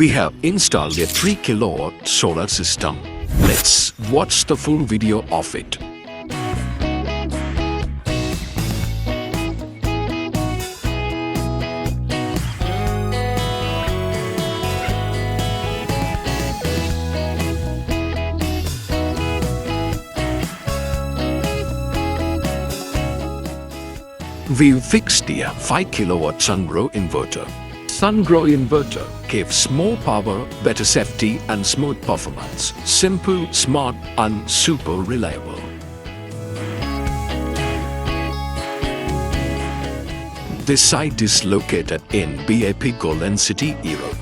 We have installed a 3 kilowatt solar system. Let's watch the full video of it. We've fixed a 5 kilowatt Sungrow inverter. Sungrow inverter gives more power, better safety and smooth performance. Simple, smart and super reliable. This site is located in BIP Golden City, Erode.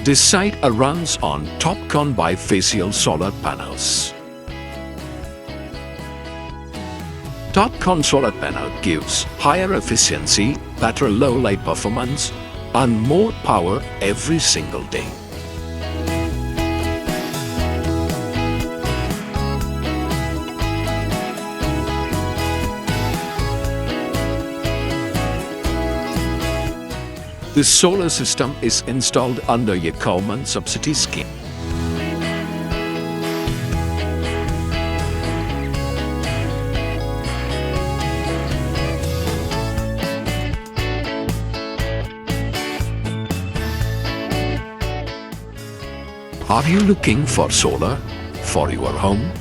This site runs on Topcon bifacial solar panels. Topcon solar panel gives higher efficiency, better low light performance, and more power every single day. This solar system is installed under a government subsidy scheme. Are you looking for solar for your home?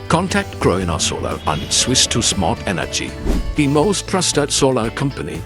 Contact Groena Solar and switch to smart energy, the most trusted solar company